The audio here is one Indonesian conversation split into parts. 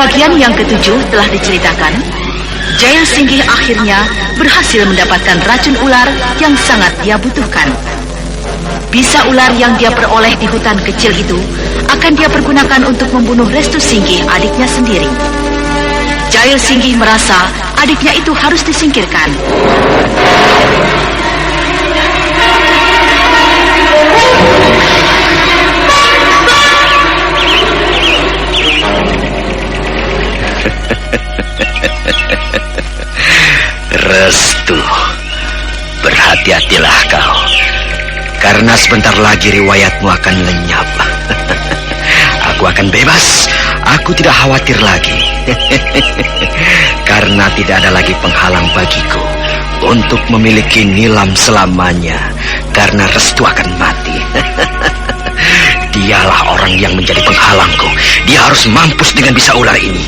bagian yang ketujuh telah diceritakan, Jail Singgih akhirnya berhasil mendapatkan racun ular yang sangat dia butuhkan. Bisa ular yang dia peroleh di hutan kecil itu akan dia pergunakan untuk membunuh Restu Singgih, adiknya sendiri. Jail Singgih merasa adiknya itu harus disingkirkan. Restu, berhati-hatilah kau, karena sebentar lagi riwayatmu akan lenyap. Aku akan bebas, aku tidak khawatir lagi. Karena tidak ada lagi penghalang bagiku untuk memiliki Nilam selamanya, karena Restu akan mati. Dialah orang yang menjadi penghalangku. Dia harus mampus dengan bisa ular ini.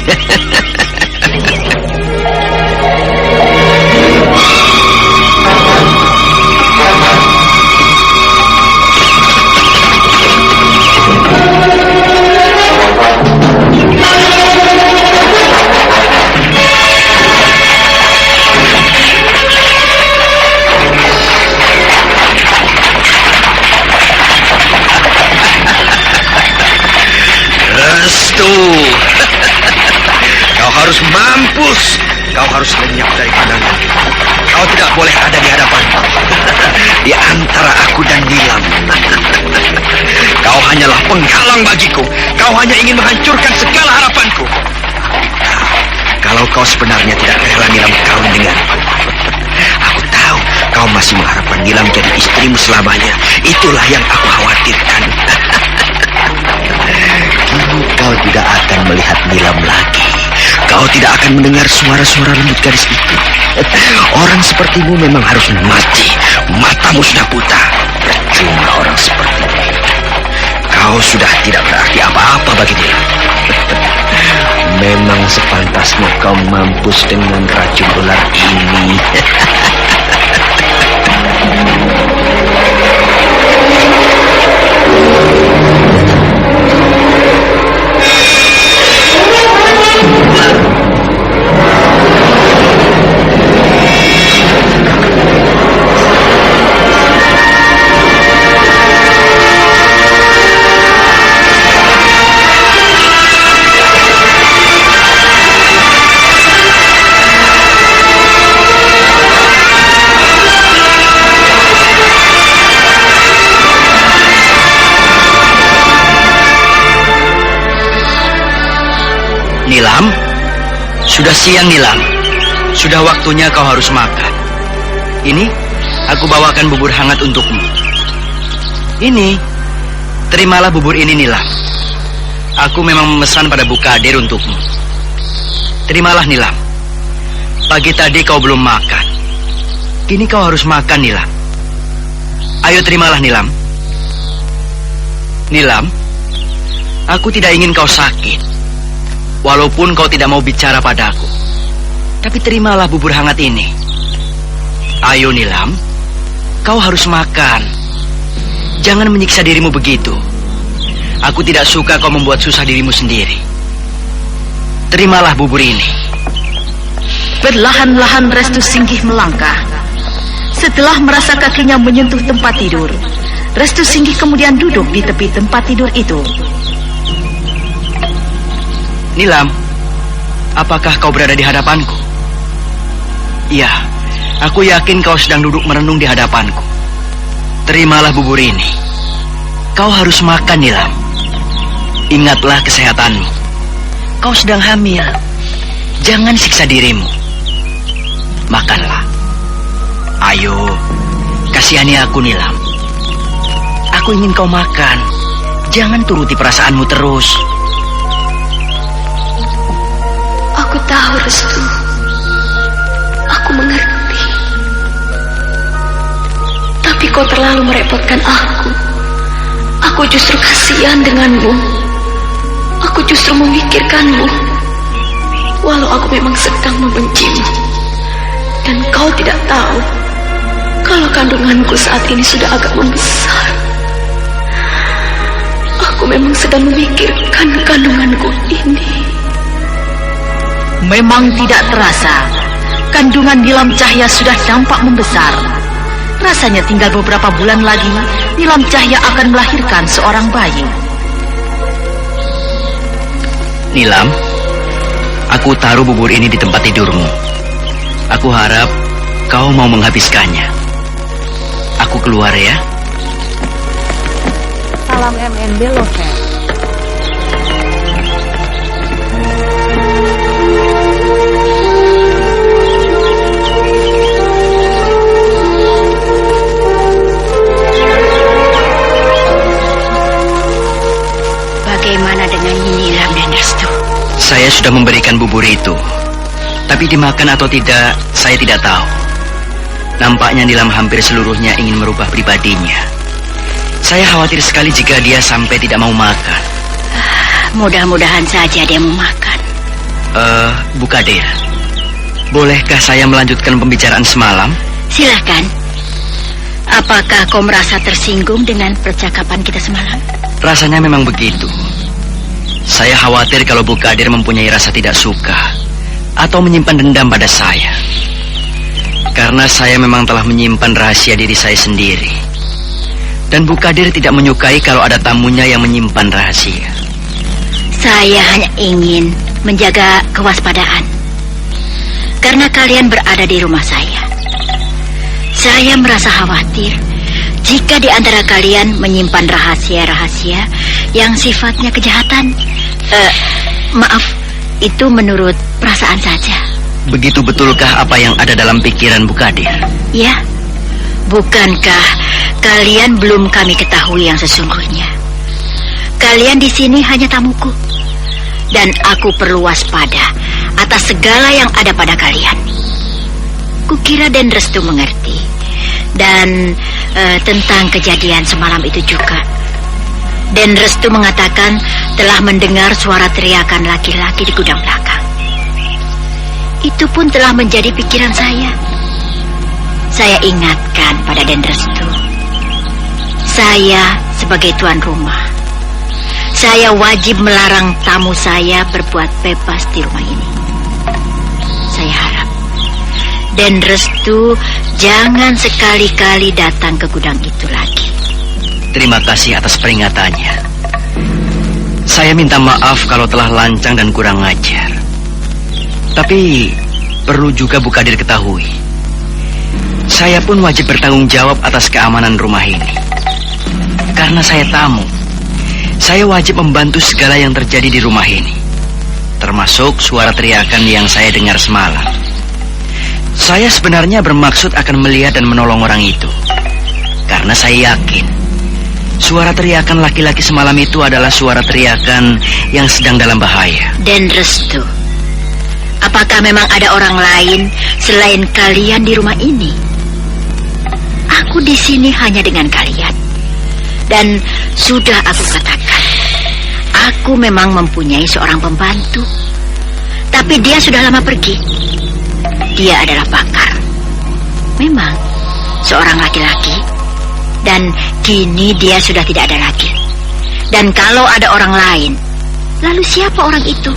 Restu, kau harus mampus. Kau harus lenyap dari pandanganku. Kau tidak boleh ada di hadapanku. Di antara aku dan Nilam. Kau hanyalah penghalang bagiku. Kau hanya ingin menghancurkan segala harapanku. Kalau kau sebenarnya tidak rela Nilam kawin denganku. Aku tahu kau masih mengharapkan Nilam jadi istrimu selamanya. Itulah yang aku khawatirkan. Kini kau tidak akan melihat Nilam lagi. Kau tidak akan mendengar suara-suara lembut gadis itu. Orang sepertimu memang harus mati. Matamu sudah buta. Percuma orang sepertimu. Kau sudah tidak berarti apa-apa bagi dia. Memang sepantasnya kau mampus dengan racun ular ini. Nilam, sudah siang Nilam. Sudah waktunya kau harus makan. Ini, aku bawakan bubur hangat untukmu. Ini, terimalah bubur ini Nilam. Aku memang memesan pada Bukadir untukmu. Terimalah Nilam. Pagi tadi kau belum makan. Kini kau harus makan Nilam. Ayo terimalah Nilam. Nilam, aku tidak ingin kau sakit. Walaupun kau tidak mau bicara padaku, tapi terimalah bubur hangat ini. Ayo Nilam, kau harus makan. Jangan menyiksa dirimu begitu. Aku tidak suka kau membuat susah dirimu sendiri. Terimalah bubur ini. Perlahan-lahan Restu Singgih melangkah. Setelah merasa kakinya menyentuh tempat tidur, Restu Singgih kemudian duduk di tepi tempat tidur itu. Nilam, apakah kau berada di hadapanku? Iya, aku yakin kau sedang duduk merenung di hadapanku. Terimalah bubur ini. Kau harus makan, Nilam. Ingatlah kesehatanmu. Kau sedang hamil. Jangan siksa dirimu. Makanlah. Ayo, kasihani aku, Nilam. Aku ingin kau makan. Jangan turuti perasaanmu terus. Aku tahu, Restu. Aku mengerti. Tapi kau terlalu merepotkan aku. Aku justru kasihan denganmu. Aku justru memikirkanmu. Walau aku memang sedang membencimu. Dan kau tidak tahu kalau kandunganku saat ini sudah agak membesar. Aku memang sedang memikirkan kandunganku ini. Memang tidak terasa, kandungan Nilam Cahya sudah nampak membesar. Rasanya tinggal beberapa bulan lagi, Nilam Cahya akan melahirkan seorang bayi. Nilam, aku taruh bubur ini di tempat tidurmu. Aku harap kau mau menghabiskannya. Aku keluar ya. Salam MNB Lover. Bagaimana dengan Nilam dan Restu? Saya sudah memberikan bubur itu. Tapi dimakan atau tidak, saya tidak tahu. Nampaknya Nilam hampir seluruhnya ingin merubah pribadinya. Saya khawatir sekali jika dia sampai tidak mau makan. Mudah-mudahan saja dia mau makan. Bu Kadir, bolehkah saya melanjutkan pembicaraan semalam? Silakan. Apakah kau merasa tersinggung dengan percakapan kita semalam? Rasanya memang begitu. Saya khawatir kalau Bu Kadir mempunyai rasa tidak suka atau menyimpan dendam pada saya. Karena saya memang telah menyimpan rahasia diri saya sendiri. Dan Bu Kadir tidak menyukai kalau ada tamunya yang menyimpan rahasia. Saya hanya ingin menjaga kewaspadaan. Karena kalian berada di rumah saya. Saya merasa khawatir jika di antara kalian menyimpan rahasia-rahasia yang sifatnya kejahatan. Maaf, itu menurut perasaan saja. Begitu betulkah apa yang ada dalam pikiran Bu Kadir? Ya, bukankah kalian belum kami ketahui yang sesungguhnya? Kalian di sini hanya tamuku, dan aku perlu waspada atas segala yang ada pada kalian. Kukira Den Restu mengerti, dan tentang kejadian semalam itu juga. Den Restu mengatakan telah mendengar suara teriakan laki-laki di gudang belakang. Itu pun telah menjadi pikiran saya. Saya ingatkan pada Den Restu. Saya sebagai tuan rumah, saya wajib melarang tamu saya berbuat bebas di rumah ini. Saya harap Den Restu jangan sekali-kali datang ke gudang itu lagi. Terima kasih atas peringatannya. Saya minta maaf kalau telah lancang dan kurang ajar. Tapi perlu juga Bu Kadir ketahui, saya pun wajib bertanggung jawab atas keamanan rumah ini. Karena saya tamu, saya wajib membantu segala yang terjadi di rumah ini, termasuk suara teriakan yang saya dengar semalam. Saya sebenarnya bermaksud akan melihat dan menolong orang itu, karena saya yakin suara teriakan laki-laki semalam itu adalah suara teriakan yang sedang dalam bahaya. Den Restu, apakah memang ada orang lain selain kalian di rumah ini? Aku di sini hanya dengan kalian. Dan sudah aku katakan, aku memang mempunyai seorang pembantu. Tapi dia sudah lama pergi. Dia adalah Bakar. Memang seorang laki-laki. Dan kini dia sudah tidak ada lagi. Dan kalau ada orang lain, lalu siapa orang itu?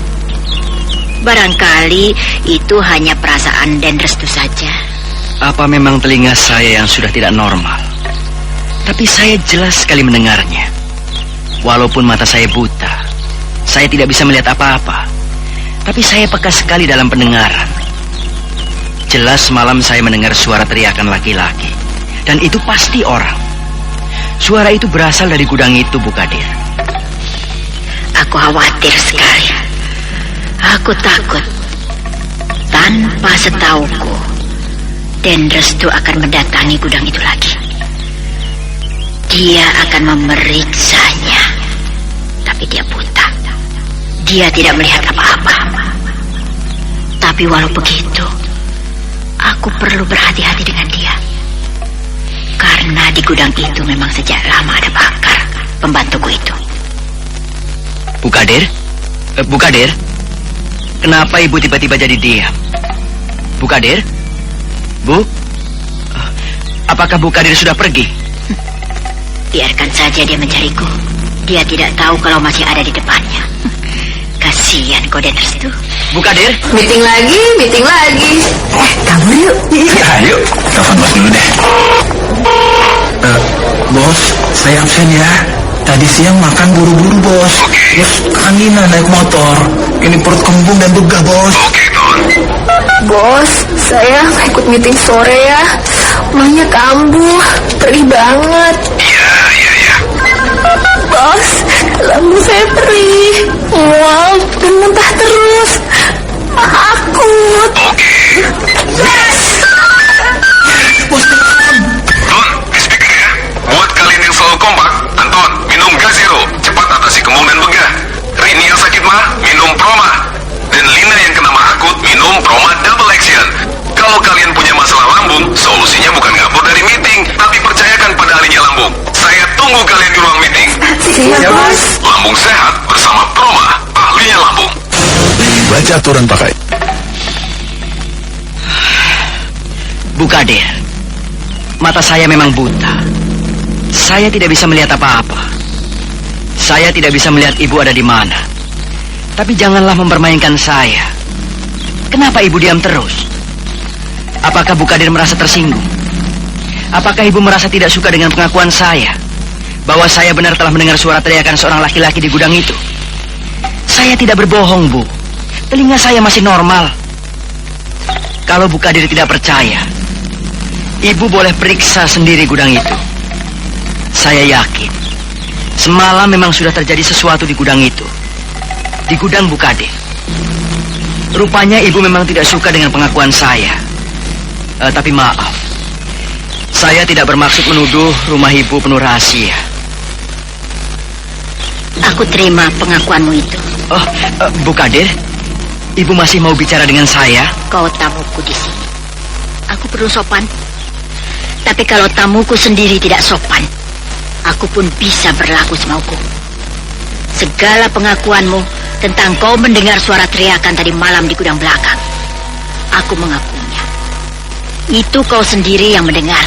Barangkali itu hanya perasaan Den Restu saja. Apa memang telinga saya yang sudah tidak normal? Tapi saya jelas sekali mendengarnya. Walaupun mata saya buta, saya tidak bisa melihat apa-apa. Tapi saya peka sekali dalam pendengaran. Jelas malam saya mendengar suara teriakan laki-laki. Dan itu pasti orang. Suara itu berasal dari gudang itu, Bu Kadir. Aku khawatir sekali. Aku takut tanpa setauku Den Restu akan mendatangi gudang itu lagi. Dia akan memeriksanya. Tapi dia buta. Dia tidak melihat apa-apa. Tapi walau begitu, aku perlu berhati-hati dengan dia. Karena di gudang itu memang sejak lama ada Bakar, pembantuku itu. Bu Kadir? Bu Kadir? Kenapa ibu tiba-tiba jadi diam? Bu Kadir? Bu? Apakah Bu Kadir sudah pergi? Biarkan saja dia mencariku. Dia tidak tahu kalau masih ada di depannya. Kasihan kau Den Restu. Bu Kadir? Meeting lagi. Kabur yuk. Ayo, telepon bos dulu deh. Bos, saya absen ya. Tadi siang makan buru-buru, bos. Terus keanginan naik motor. Ini perut kembung dan begah, bos. Bos, saya ikut meeting sore ya. Mahnya kambuh, perih banget. Iya. Bos, lambung saya perih, mual dan muntah terus. Akut. Bos, Don, di speaker ya. Buat kalian yang selalu kompak, Anton, minum Gazero. Cepat atasi kembung dan begah. Rini yang sakit mah, minum Proma. Dan Lina yang kena mah akut, minum Proma Double Action. Kalau kalian punya masalah lambung, solusinya bukan ngabur dari meeting, tapi percayakan pada ahlinya lambung. Saya tunggu kalian di ruang meeting. Siap, Bos. Lambung sehat bersama Proma, ahlinya lambung. baca aturan pakai. Bu Kadir, mata saya memang buta. Saya tidak bisa melihat apa-apa. Saya tidak bisa melihat ibu ada di mana. Tapi janganlah mempermainkan saya. Kenapa ibu diam terus? Apakah Bu Kadir merasa tersinggung? Apakah ibu merasa tidak suka dengan pengakuan saya bahwa saya benar telah mendengar suara teriakan seorang laki-laki di gudang itu? Saya tidak berbohong, Bu. Telinga saya masih normal. Kalau Bu Kadir tidak percaya, ibu boleh periksa sendiri gudang itu. Saya yakin semalam memang sudah terjadi sesuatu di gudang itu. Di gudang Bu Kadir. Rupanya ibu memang tidak suka dengan pengakuan saya. Tapi maaf, saya tidak bermaksud menuduh rumah ibu penuh rahasia. Aku terima pengakuanmu itu. Oh, Bu Kadir, ibu masih mau bicara dengan saya? Kau tamuku di sini. Aku perlu sopan. Tapi kalau tamuku sendiri tidak sopan, aku pun bisa berlaku semauku. Segala pengakuanmu tentang kau mendengar suara teriakan tadi malam di gudang belakang, aku mengakuinya. Itu kau sendiri yang mendengar.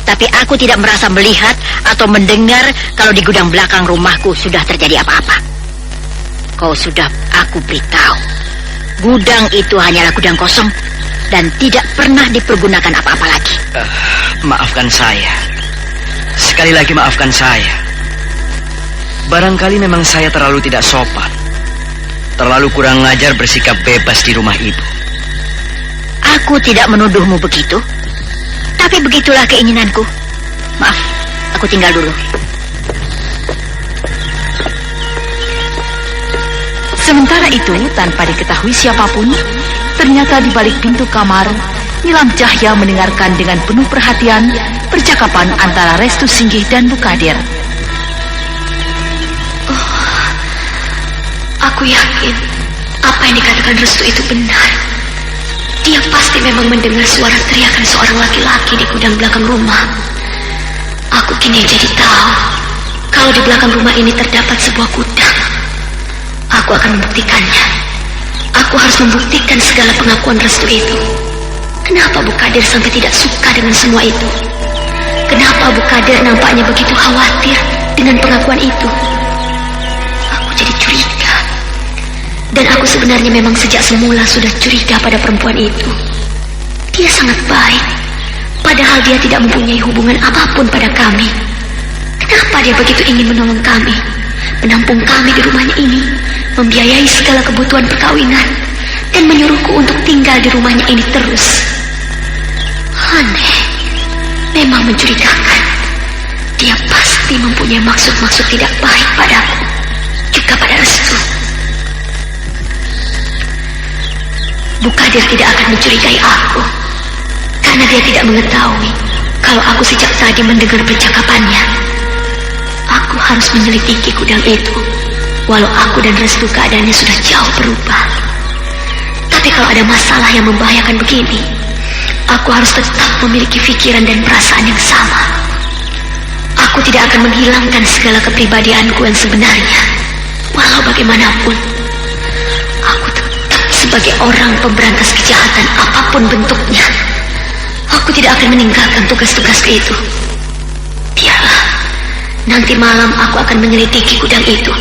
Tapi aku tidak merasa melihat atau mendengar kalau di gudang belakang rumahku sudah terjadi apa-apa. Kau sudah aku beritahu, gudang itu hanyalah gudang kosong dan tidak pernah dipergunakan apa-apa lagi. Maafkan saya. Sekali lagi maafkan saya. Barangkali memang saya terlalu tidak sopan. Terlalu kurang ajar bersikap bebas di rumah ibu. Aku tidak menuduhmu begitu. Tapi begitulah keinginanku. Maaf, aku tinggal dulu. Sementara itu, tanpa diketahui siapapun, ternyata di balik pintu kamar, Nilam Cahya mendengarkan dengan penuh perhatian percakapan antara Restu Singgih dan Bu Kadir. Aku yakin apa yang dikatakan Restu itu benar. Dia pasti memang mendengar suara teriakan seorang laki-laki di gudang belakang rumah. Aku kini jadi tahu kalau di belakang rumah ini terdapat sebuah gudang. Aku akan membuktikannya. Aku harus membuktikan segala pengakuan Restu itu. Kenapa Bu Kadir sampai tidak suka dengan semua itu? Kenapa Bu Kadir nampaknya begitu khawatir dengan pengakuan itu? Aku jadi curiga. Dan aku sebenarnya memang sejak semula sudah curiga pada perempuan itu. Dia sangat baik, padahal dia tidak mempunyai hubungan apapun pada kami. Kenapa dia begitu ingin menolong kami, menampung kami di rumahnya ini, membiayai segala kebutuhan perkawinan, dan menyuruhku untuk tinggal di rumahnya ini terus? Aneh, memang mencurigakan. Dia pasti mempunyai maksud-maksud tidak baik padaku, juga pada Restu. Bu Kadir tidak akan mencurigai aku, karena dia tidak mengetahui kalau aku sejak tadi mendengar percakapannya. Aku harus menyelidiki gudang itu, walau aku dan Restu keadaannya sudah jauh berubah. Tapi kalau ada masalah yang membahayakan begini, aku harus tetap memiliki pikiran dan perasaan yang sama. Aku tidak akan menghilangkan segala kepribadianku yang sebenarnya, walau bagaimanapun. Aku tetap sebagai orang pemberantas kejahatan apapun bentuknya. Aku tidak akan meninggalkan tugas-tugasku itu. Biarlah, nanti malam aku akan menyelidiki gudang itu.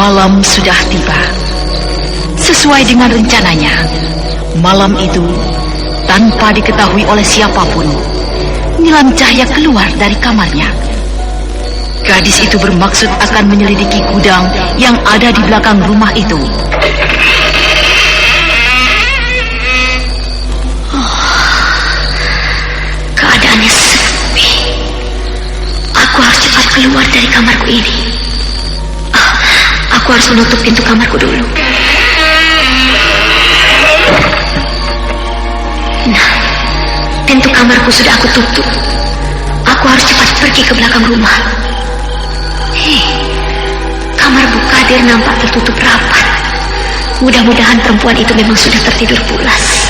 Malam sudah tiba. Sesuai dengan rencananya, malam itu, tanpa diketahui oleh siapapun, Nilam Cahya keluar dari kamarnya. Gadis itu bermaksud akan menyelidiki gudang yang ada di belakang rumah itu. Keadaannya sepi. Aku harus cepat keluar dari kamarku ini. Aku harus menutup pintu kamarku dulu. Nah, pintu kamarku sudah aku tutup. Aku harus cepat pergi ke belakang rumah. Kamar Bu Kadir nampak tertutup rapat. Mudah-mudahan perempuan itu memang sudah tertidur pulas.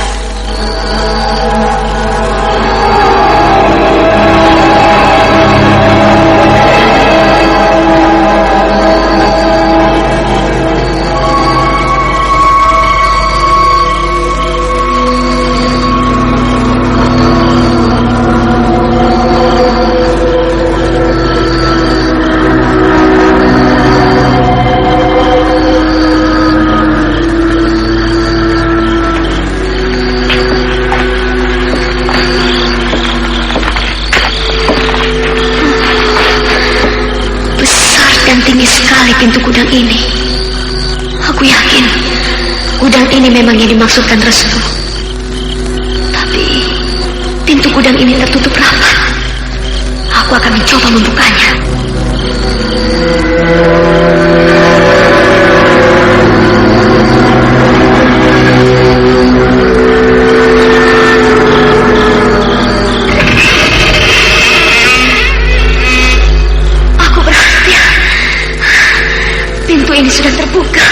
Pintu gudang ini, aku yakin gudang ini memang yang dimaksudkan Restu. Tapi pintu gudang ini tertutup rapat. Aku akan mencoba membukanya. Ini sudah terbuka.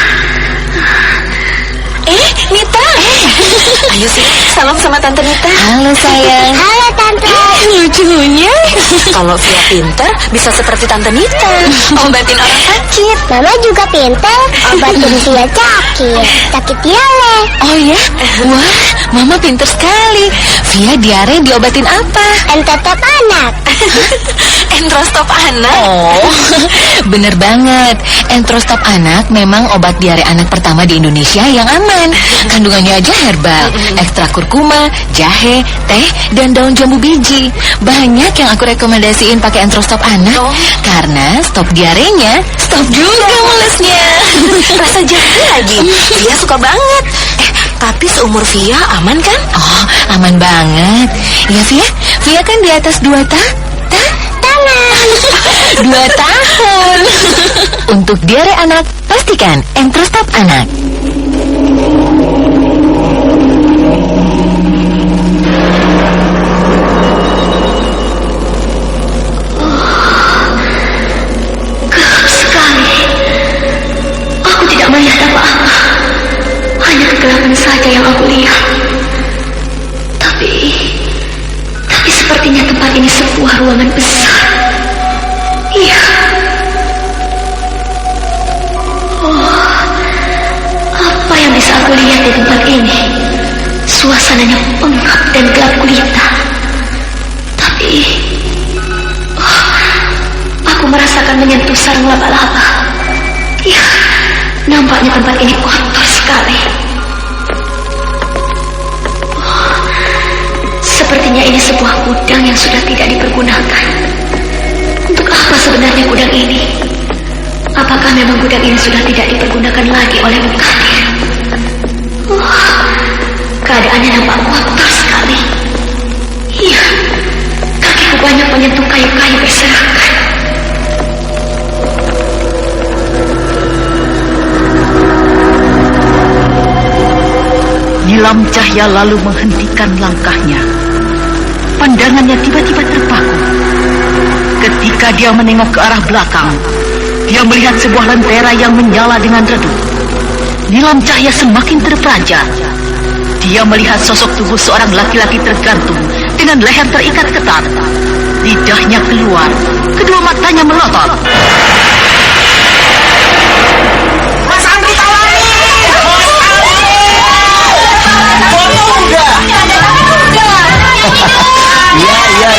Nita. Ayo sih, salam sama Tante Nita. Halo sayang. Halo Tante. Lucunya. Kalau Via pinter, bisa seperti Tante Nita. Obatin orang sakit. Mama juga pinter. Obatin Via sakit diare. Oh ya? Wah, Mama pinter sekali. Via diare diobatin apa? Entrostop anak. Entrostop anak? Oh, bener banget. Entrostop anak memang obat diare anak pertama di Indonesia yang aman. Kandungannya aja herbal, ekstra kurkuma, jahe, teh, dan daun jambu biji. Banyak yang aku rekomendasiin pakai Entrostop anak. Karena stop diarenya, stop juga mulesnya. Rasa jahe lagi. Via suka banget. Tapi seumur Via aman kan? Oh, aman banget. Ya Via, Via kan di atas 2 tahun. 2 tahun. Untuk diare anak, pastikan Entrostop anak. Gelap sekali. Aku tidak melihat apa-apa. Hanya kegelapan saja yang aku lihat. Tapi sepertinya tempat ini sebuah ruangan besar. Iya. Apa yang bisa aku lihat di tempat ini? Suasananya pengap dan gelap gulita. Tapi aku merasakan menyentuh sarang laba-laba. Iya, nampaknya tempat ini kotor sekali. Sepertinya ini sebuah gudang yang sudah tidak dipergunakan. Untuk apa sebenarnya gudang ini? Apakah memang gudang ini sudah tidak dipergunakan lagi oleh Bu Kadir? Keadaannya nampak kotor sekali. Iya, kakiku banyak menyentuh kayu-kayu berserakan. Nilam Cahya lalu menghentikan langkahnya. Pandangannya tiba-tiba terpaku. Ketika dia menengok ke arah belakang, dia melihat sebuah lentera yang menyala dengan redup. Nilam Cahya semakin terperanjat. Dia melihat sosok tubuh seorang laki-laki tergantung dengan leher terikat ketat. Lidahnya keluar, kedua matanya melotot. Mas Andri Tawani!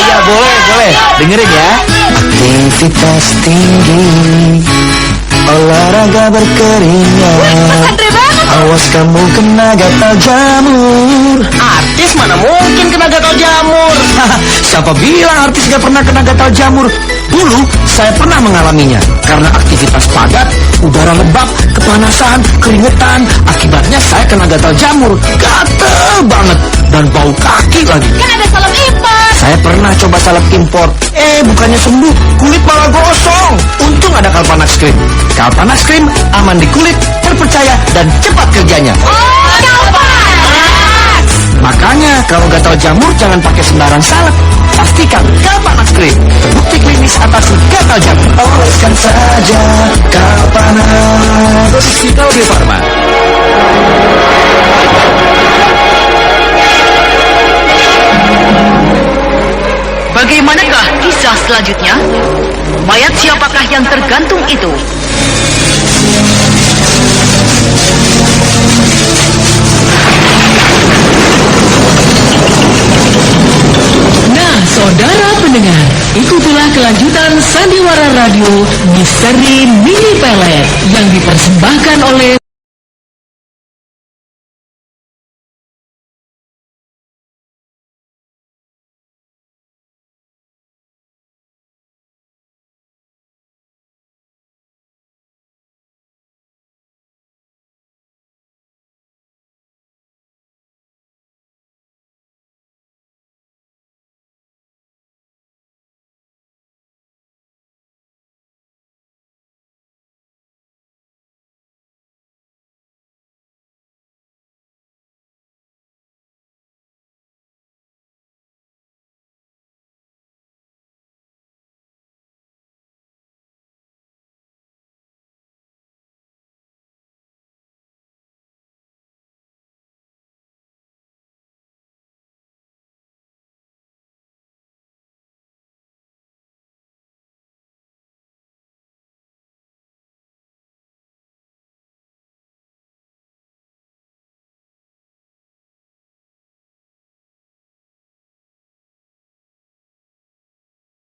Iya, boleh. Dengerin ya. Aktivitas tinggi olahraga berkeringat. Awas kamu kena gatal jamur. Artis mana mungkin kena gatal jamur? Siapa bilang artis gak pernah kena gatal jamur? Dulu saya pernah mengalaminya. Karena aktivitas padat, udara lembab, kepanasan, keringetan. Akibatnya saya kena gatal jamur. Gatel banget. Dan bau kaki lagi. Kan ada salep impor. Saya pernah coba salep impor. Bukannya sembuh, kulit malah gosong. Untung ada Kalpanax Cream. Kalpanax Cream aman di kulit, terpercaya dan cepat kerjanya. Makanya kalau gatal jamur jangan pakai sembarang salep. Pastikan Kalpanax Cream, bukti klinis atasi gatal jamur. Oleskan saja Kalpanax. Produksi Bio Farma. Bagaimanakah kisah selanjutnya? Mayat siapakah yang tergantung itu? Nah, saudara pendengar, ikutilah kelanjutan Sandiwara Radio Misteri Mini Pelet yang dipersembahkan oleh